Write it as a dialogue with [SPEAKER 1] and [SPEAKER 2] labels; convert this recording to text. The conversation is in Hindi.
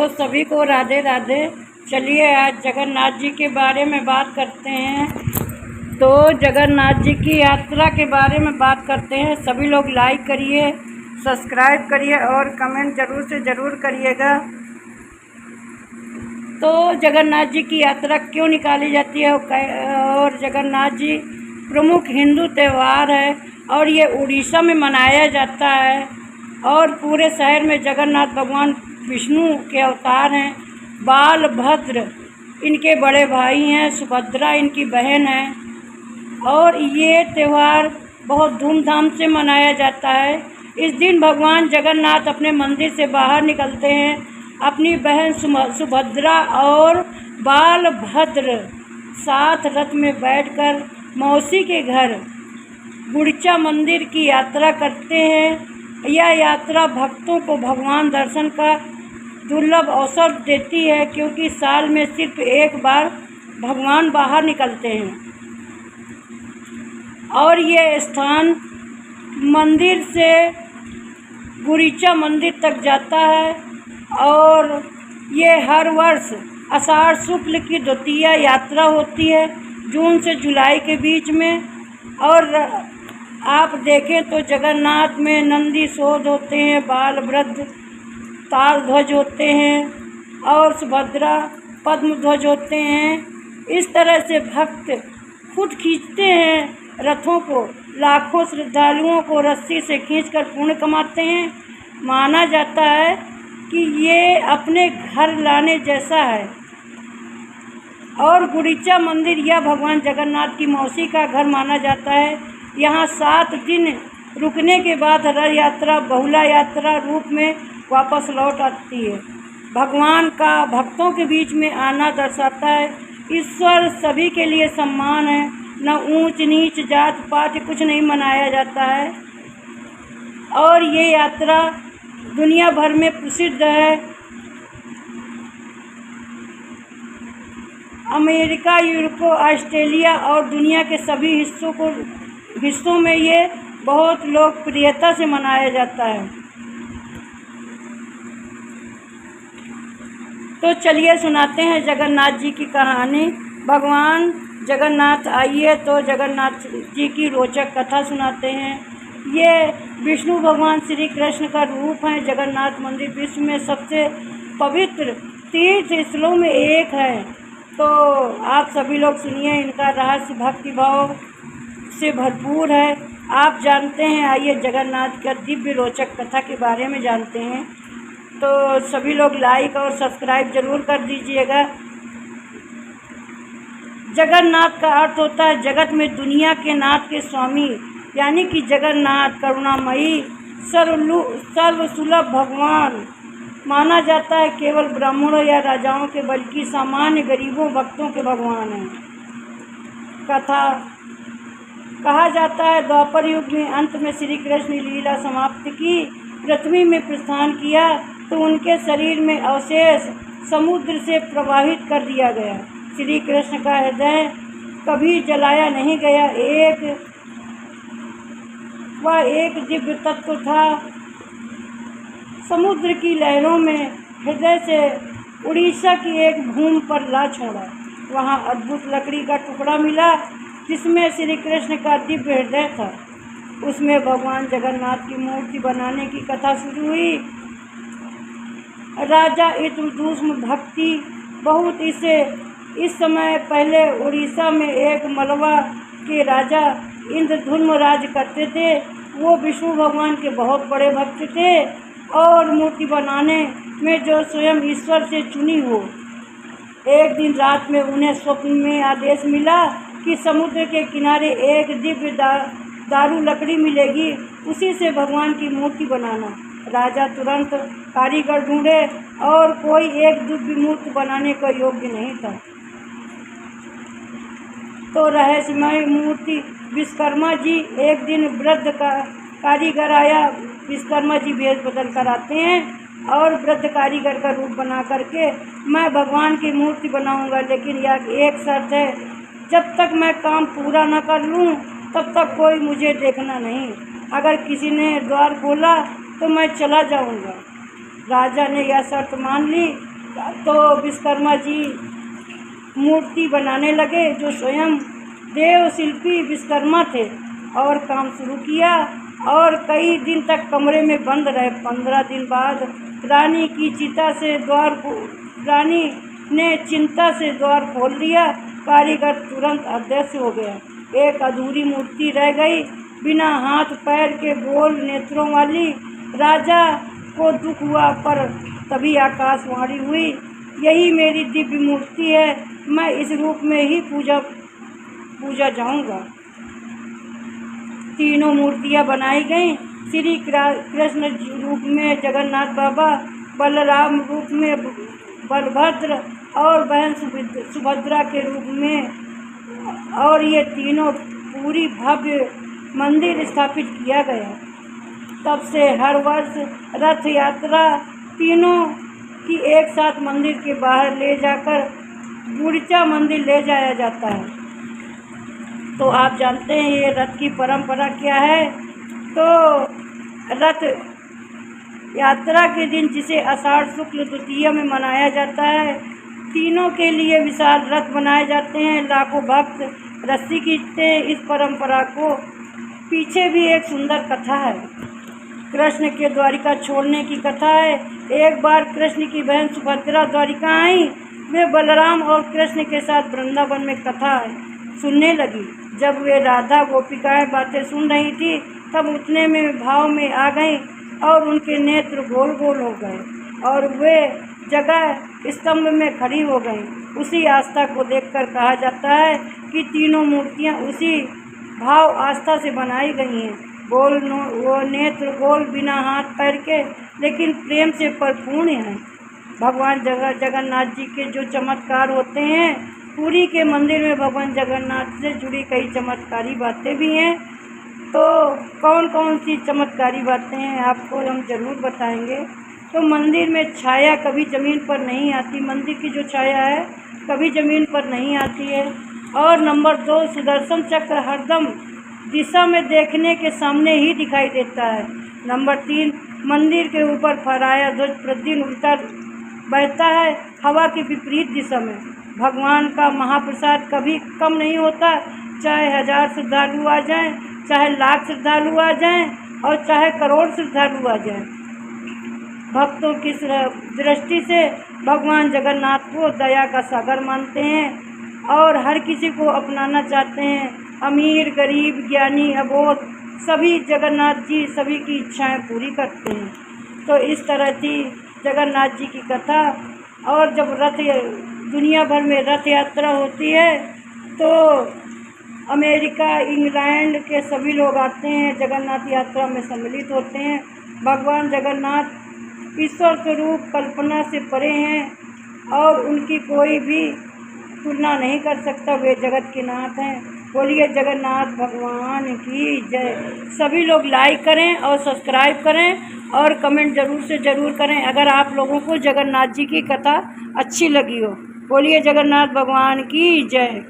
[SPEAKER 1] तो सभी को राधे राधे। चलिए आज जगन्नाथ जी के बारे में बात करते हैं। तो जगन्नाथ जी की यात्रा के बारे में बात करते हैं। सभी लोग लाइक करिए, सब्सक्राइब करिए और कमेंट ज़रूर से ज़रूर करिएगा। तो जगन्नाथ जी की यात्रा क्यों निकाली जाती है और जगन्नाथ जी प्रमुख हिंदू त्यौहार है और ये उड़ीसा में मनाया जाता है। और पूरे शहर में जगन्नाथ भगवान विष्णु के अवतार हैं। बालभद्र इनके बड़े भाई हैं, सुभद्रा इनकी बहन है। और ये त्यौहार बहुत धूमधाम से मनाया जाता है। इस दिन भगवान जगन्नाथ अपने मंदिर से बाहर निकलते हैं। अपनी बहन सुभद्रा और बालभद्र साथ रथ में बैठकर मौसी के घर गुड़िचा मंदिर की यात्रा करते हैं। यह यात्रा भक्तों को भगवान दर्शन का दुर्लभ अवसर देती है, क्योंकि साल में सिर्फ एक बार भगवान बाहर निकलते हैं। और ये स्थान मंदिर से गुड़िचा मंदिर तक जाता है। और ये हर वर्ष आषाढ़ शुक्ल की द्वितीया यात्रा होती है, जून से जुलाई के बीच में। और आप देखें तो जगन्नाथ में नंदी शोध होते हैं, बालभद्र ताल ध्वज होते हैं और सुभद्रा पद्म ध्वज होते हैं। इस तरह से भक्त खुद खींचते हैं रथों को। लाखों श्रद्धालुओं को रस्सी से खींचकर पुण्य कमाते हैं। माना जाता है कि ये अपने घर लाने जैसा है। और गुड़िचा मंदिर यह भगवान जगन्नाथ की मौसी का घर माना जाता है। यहाँ 7 दिन रुकने के बाद रथ यात्रा बहुला यात्रा रूप में वापस लौट आती है। भगवान का भक्तों के बीच में आना दर्शाता है ईश्वर सभी के लिए सम्मान है। न ऊंच नीच जात पात कुछ नहीं मनाया जाता है। और ये यात्रा दुनिया भर में प्रसिद्ध है। अमेरिका, यूरोप, ऑस्ट्रेलिया और दुनिया के सभी हिस्सों में ये बहुत लोकप्रियता से मनाया जाता है। तो चलिए सुनाते हैं जगन्नाथ जी की कहानी। भगवान जगन्नाथ आइए तो जगन्नाथ जी की रोचक कथा सुनाते हैं। ये विष्णु भगवान श्री कृष्ण का रूप है। जगन्नाथ मंदिर विश्व में सबसे पवित्र तीर्थ स्थलों में एक है। तो आप सभी लोग सुनिए, इनका रहस्य भक्ति भाव से भरपूर है। आप जानते हैं, आइए जगन्नाथ का दिव्य रोचक कथा के बारे में जानते हैं। तो सभी लोग लाइक और सब्सक्राइब जरूर कर दीजिएगा। जगन्नाथ का अर्थ होता है जगत में दुनिया के नाथ के स्वामी, यानी कि जगन्नाथ करुणामयी सर्वसुलभ भगवान माना जाता है। केवल ब्राह्मणों या राजाओं के बल्कि सामान्य गरीबों भक्तों के भगवान हैं। कथा कहा जाता है द्वापर युग में अंत में श्री कृष्ण लीला समाप्त की, पृथ्वी में प्रस्थान किया तो उनके शरीर में अवशेष समुद्र से प्रवाहित कर दिया गया। श्री कृष्ण का हृदय कभी जलाया नहीं गया। वह एक दिव्य तत्व था। समुद्र की लहरों में हृदय से उड़ीसा की एक भूमि पर ला छोड़ा। वहाँ अद्भुत लकड़ी का टुकड़ा मिला जिसमें श्री कृष्ण का दिव्य हृदय था। उसमें भगवान जगन्नाथ की मूर्ति बनाने की कथा शुरू हुई। राजा इंद्रदुम्न भक्ति बहुत इस समय पहले उड़ीसा में एक मलवा के राजा इंद्रदुम्न राज करते थे। वो विष्णु भगवान के बहुत बड़े भक्त थे और मूर्ति बनाने में जो स्वयं ईश्वर से चुनी हो। एक दिन रात में उन्हें स्वप्न में आदेश मिला कि समुद्र के किनारे एक दिव्य दारू लकड़ी मिलेगी, उसी से भगवान की मूर्ति बनाना। राजा तुरंत कारीगर ढूंढे और कोई एक दिव्य मूर्ति बनाने का योग्य नहीं था। तो रहस्यमय मूर्ति विश्वकर्मा जी, एक दिन वृद्ध का कारीगर आया। विश्वकर्मा जी भेष बदल कर आते हैं और वृद्ध कारीगर का रूप बना करके मैं भगवान की मूर्ति बनाऊंगा, लेकिन यह एक शर्त है, जब तक मैं काम पूरा न कर लूँ तब तक कोई मुझे देखना नहीं। अगर किसी ने द्वार खोला तो मैं चला जाऊंगा। राजा ने यह शर्त मान ली तो विश्वकर्मा जी मूर्ति बनाने लगे, जो स्वयं देव शिल्पी विश्वकर्मा थे, और काम शुरू किया और कई दिन तक कमरे में बंद रहे। 15 दिन बाद रानी की चिता से रानी ने चिंता से द्वार खोल दिया। कारीगर तुरंत अदृश्य हो गया। एक अधूरी मूर्ति रह गई, बिना हाथ पैर के, गोल नेत्रों वाली। राजा को दुख हुआ, पर तभी आकाशवाणी हुई, यही मेरी दिव्य मूर्ति है, मैं इस रूप में ही पूजा जाऊंगा। तीनों मूर्तियां बनाई गईं। श्री कृष्ण रूप में जगन्नाथ बाबा, बलराम रूप में बलभद्र और बहन सुभद्रा के रूप में, और ये तीनों पूरी भव्य मंदिर स्थापित किया गया। तब से हर वर्ष रथ यात्रा तीनों की एक साथ मंदिर के बाहर ले जाकर गुड़िचा मंदिर ले जाया जाता है। तो आप जानते हैं ये रथ की परंपरा क्या है। तो रथ यात्रा के दिन, जिसे आषाढ़ शुक्ल द्वितीया में मनाया जाता है, तीनों के लिए विशाल रथ बनाए जाते हैं। लाखों भक्त रस्सी खींचते हैं। इस परंपरा को पीछे भी एक सुंदर कथा है। कृष्ण के द्वारिका छोड़ने की कथा है। एक बार कृष्ण की बहन सुभद्रा द्वारिका आई। वे बलराम और कृष्ण के साथ वृंदावन में कथा सुनने लगी। जब वे राधा गोपिकाएं बातें सुन रही थी, तब उतने में भाव में आ गईं और उनके नेत्र गोल गोल हो गए और वे जगह स्तंभ में खड़ी हो गईं। उसी आस्था को देखकर कहा जाता है कि तीनों मूर्तियां उसी भाव आस्था से बनाई गई हैं। वो नेत्र गोल, बिना हाथ पैर के, लेकिन प्रेम से परिपूर्ण हैं। भगवान जगन्नाथ जी के जो चमत्कार होते हैं, पुरी के मंदिर में भगवान जगन्नाथ से जुड़ी कई चमत्कारी बातें भी हैं। तो कौन कौन सी चमत्कारी बातें हैं आपको हम ज़रूर बताएंगे। तो मंदिर में छाया कभी ज़मीन पर नहीं आती। मंदिर की जो छाया है कभी ज़मीन पर नहीं आती है। और नंबर 2, सुदर्शन चक्र हरदम दिशा में देखने के सामने ही दिखाई देता है। नंबर 3, मंदिर के ऊपर फहराया ध्वज प्रतिदिन उल्टा बहता है, हवा की विपरीत दिशा में। भगवान का महाप्रसाद कभी कम नहीं होता, चाहे 1000 श्रद्धालु आ जाएं, चाहे लाख श्रद्धालु आ जाएं और चाहे करोड़ श्रद्धालु आ जाएं। भक्तों की दृष्टि से भगवान जगन्नाथ को दया का सागर मानते हैं और हर किसी को अपनाना चाहते हैं। अमीर, गरीब, ज्ञानी, अबोध, सभी जगन्नाथ जी सभी की इच्छाएं पूरी करते हैं। तो इस तरह थी जगन्नाथ जी की कथा। और जब दुनिया भर में रथ यात्रा होती है, तो अमेरिका, इंग्लैंड के सभी लोग आते हैं, जगन्नाथ यात्रा में सम्मिलित होते हैं। भगवान जगन्नाथ ईश्वर स्वरूप कल्पना से परे हैं और उनकी कोई भी तुलना नहीं कर सकता। वे जगत के नाथ हैं। बोलिए जगन्नाथ भगवान की जय। सभी लोग लाइक करें और सब्सक्राइब करें और कमेंट ज़रूर से ज़रूर करें अगर आप लोगों को जगन्नाथ जी की कथा अच्छी लगी हो। बोलिए जगन्नाथ भगवान की जय।